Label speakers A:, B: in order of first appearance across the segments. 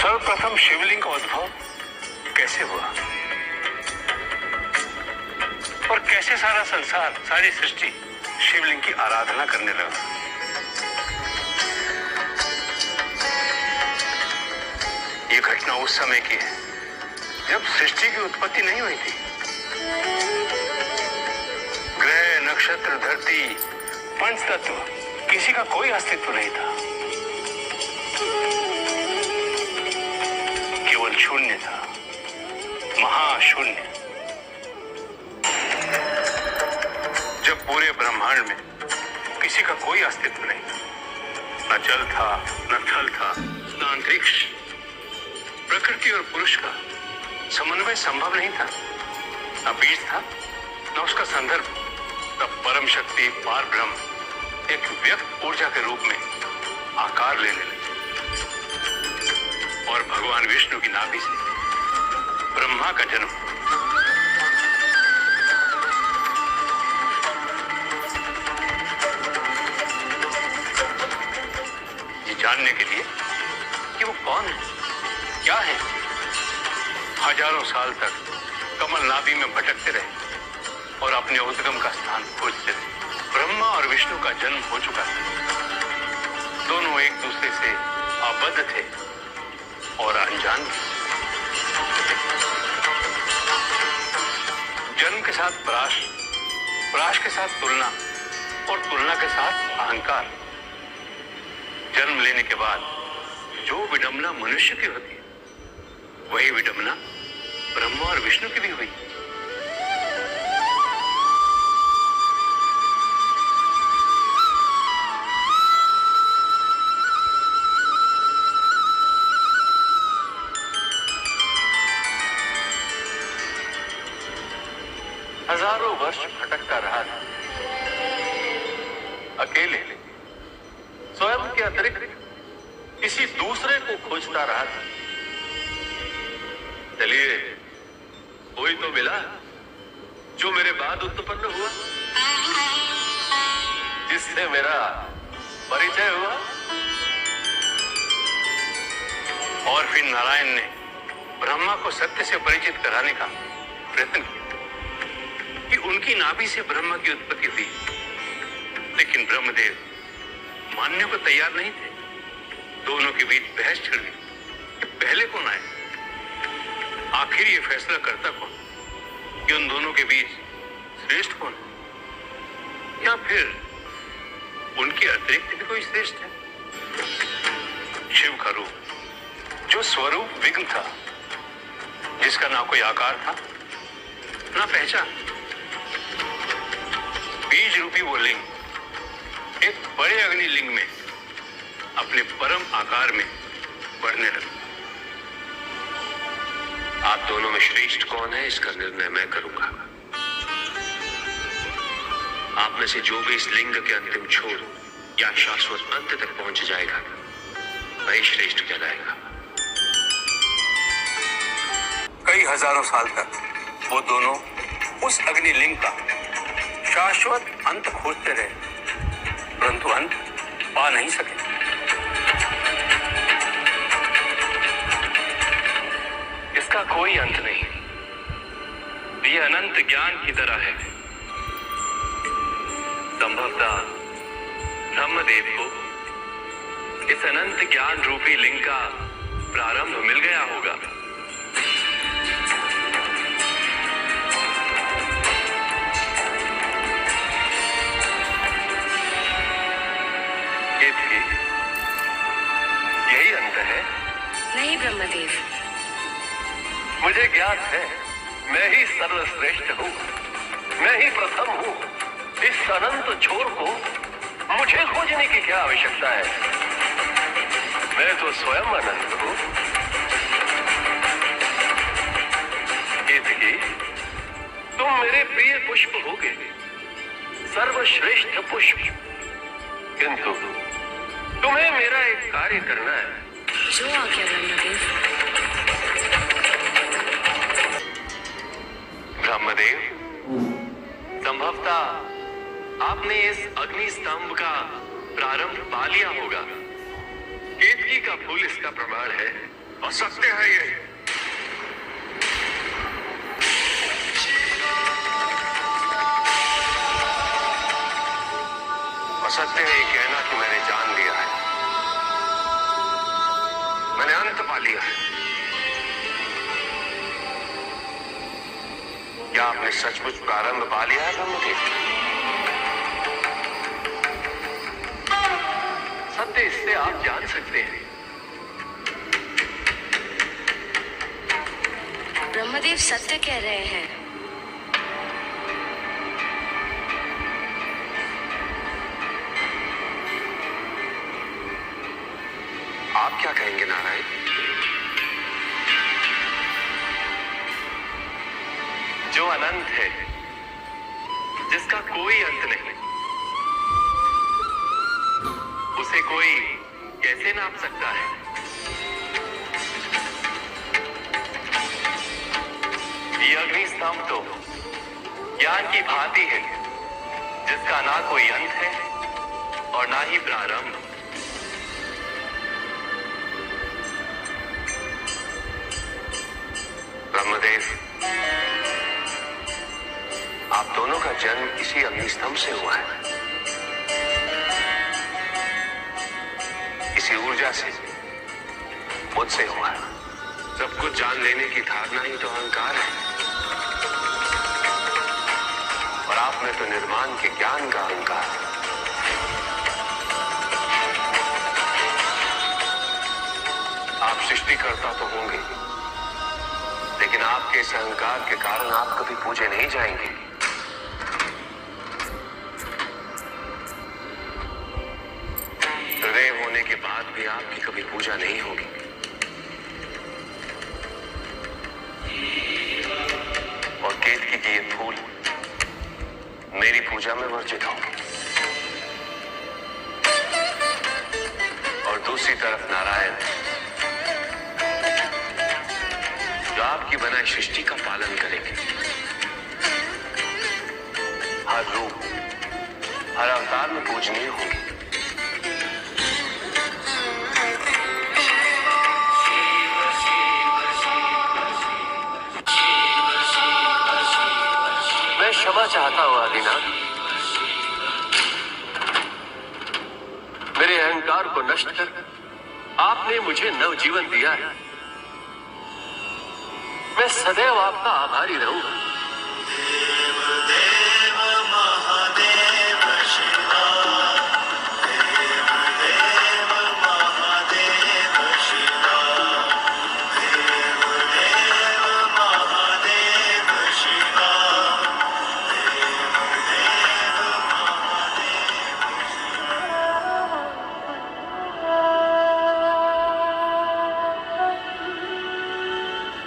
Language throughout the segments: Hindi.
A: सर्वप्रथम शिवलिंग का उद्भव कैसे हुआ और कैसे सारा संसार, सारी सृष्टि शिवलिंग की आराधना करने लगा। ये घटना उस समय की है जब सृष्टि की उत्पत्ति नहीं हुई थी। ग्रह, नक्षत्र, धरती, पंचतत्व, किसी का कोई अस्तित्व नहीं था। केवल शून्य था, महाशून्य। जब पूरे ब्रह्मांड में किसी का कोई अस्तित्व नहीं था, न जल था, न थल था, न अंतरिक्ष, प्रकृति और पुरुष का समन्वय संभव नहीं था, न बीज था, न उसका संदर्भ, तब परम शक्ति पार ब्रह्म एक व्यक्त ऊर्जा के रूप में आकार लेने लगे और भगवान विष्णु की नाभि से ब्रह्मा का जन्म। ये जानने के लिए कि वो कौन है, क्या है, हजारों साल तक कमल नाभि में भटकते रहे और अपने उद्गम का स्थान खोजते रहे। ब्रह्मा और विष्णु का जन्म हो चुका था। दोनों एक दूसरे से आबद्ध थे और अनजान थे। जन्म के साथ पराश, पराश के साथ तुलना और तुलना के साथ अहंकार। जन्म लेने के बाद जो विडंबना मनुष्य की होती है, वही विडंबना ब्रह्मा और विष्णु की भी हुई। हजारों वर्ष भटकता रहा था, अकेले, स्वयं के अतिरिक्त किसी दूसरे को खोजता रहा था। चलिए, कोई तो मिला जो मेरे बाद उत्पन्न हुआ, जिससे मेरा परिचय हुआ। और फिर नारायण ने ब्रह्मा को सत्य से परिचित कराने का प्रयत्न किया कि उनकी नाभि से ब्रह्मा की उत्पत्ति हुई। लेकिन ब्रह्मदेव मानने को तैयार नहीं थे। दोनों के बीच बहस छिड़ गई कि पहले कौन आए। आखिर ये फैसला करता कौन कि उन दोनों के बीच श्रेष्ठ कौन है, या फिर उनके अतिरिक्त भी कोई श्रेष्ठ है। शिव का रूप, जो स्वरूप विघ्न था, जिसका ना कोई आकार था ना पहचान, बीज रूपी वो लिंग एक बड़े अग्नि लिंग में अपने परम आकार में बढ़ने लगा।
B: आप दोनों में श्रेष्ठ कौन है, इसका निर्णय मैं करूंगा। आप में से जो भी इस लिंग के अंतिम छोर या शाश्वत अंत तक पहुंच जाएगा, वही श्रेष्ठ कहलाएगा।
A: कई हजारों साल तक वो दोनों उस अग्नि लिंग का शाश्वत अंत खोजते रहे, परंतु अंत पा नहीं सके। इसका कोई अंत नहीं, ये अनंत ज्ञान की तरह है। संभवतः ब्रह्मदेव को इस अनंत ज्ञान रूपी लिंग का प्रारंभ मिल गया होगा। यही अंत है?
C: नहीं ब्रह्मदेव,
A: मुझे ज्ञात है, मैं ही सर्वश्रेष्ठ हूँ, मैं ही प्रथम हूँ। इस अनंत छोर को मुझे खोजने की क्या आवश्यकता है? मैं तो स्वयं अनंत हूँ। केतकी, तुम मेरे प्रिय पुष्प होगे, सर्वश्रेष्ठ पुष्प, किंतु तुम्हें मेरा एक कार्य करना है।
C: जो आज्ञा ब्रह्मदेव।
A: ब्रह्मदेव, संभवतः आपने इस अग्नि स्तंभ का प्रारंभ पा लिया होगा। केतकी का फूल इसका प्रमाण है।
B: असत्य है ये। असत्य है ये कहना कि मैंने जान लिया है, मैंने अंत पा लिया है। क्या आपने सचमुच प्रारंभ पा लिया है ब्रह्मदेव? सत्य इससे आप जान सकते हैं।
C: ब्रह्मदेव सत्य कह रहे हैं।
B: आप क्या कहेंगे नारायण? जो अनंत है, जिसका कोई अंत नहीं, उसे कोई कैसे नाप सकता है? ये अग्नि स्तंभ तो ज्ञान की भांति है, जिसका ना कोई अंत है और ना ही प्रारंभ। ब्रह्मदेव, आप दोनों का जन्म इसी अग्निस्तंभ से हुआ है, इसी ऊर्जा से, मुझसे हुआ है। सब कुछ जान लेने की धारणा ही तो अहंकार है, और आप में तो निर्माण के ज्ञान का अहंकार। आप सृष्टिकर्ता तो होंगे, लेकिन आपके इस अहंकार के कारण आप कभी पूजे नहीं जाएंगे। हृदय होने के बाद भी आपकी कभी पूजा नहीं होगी। और केतकी के ये फूल मेरी पूजा में वर्जित होंगे। और दूसरी तरफ नारायण, जो आपकी बनाई सृष्टि का पालन करेंगे, हर रूप, हर अवतार में पूजनीय होंगे। मैं क्षमा चाहता हूं आदिनाथ, मेरे अहंकार को नष्ट कर आपने मुझे नवजीवन दिया है। मैं सदैव आपका आभारी रहूंगा।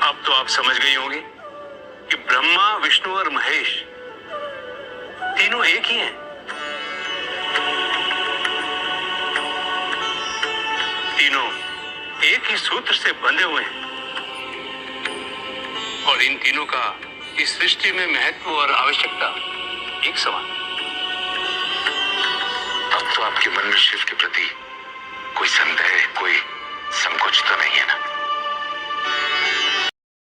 A: अब तो आप समझ गई होंगी कि ब्रह्मा, विष्णु और महेश तीनों एक ही हैं। तीनों एक ही सूत्र से बंधे हुए हैं, और इन तीनों का इस सृष्टि में महत्व और आवश्यकता एक समान।
B: अब तो आपके मन में शिव के प्रति कोई संदेह, कोई संकोच तो नहीं है ना?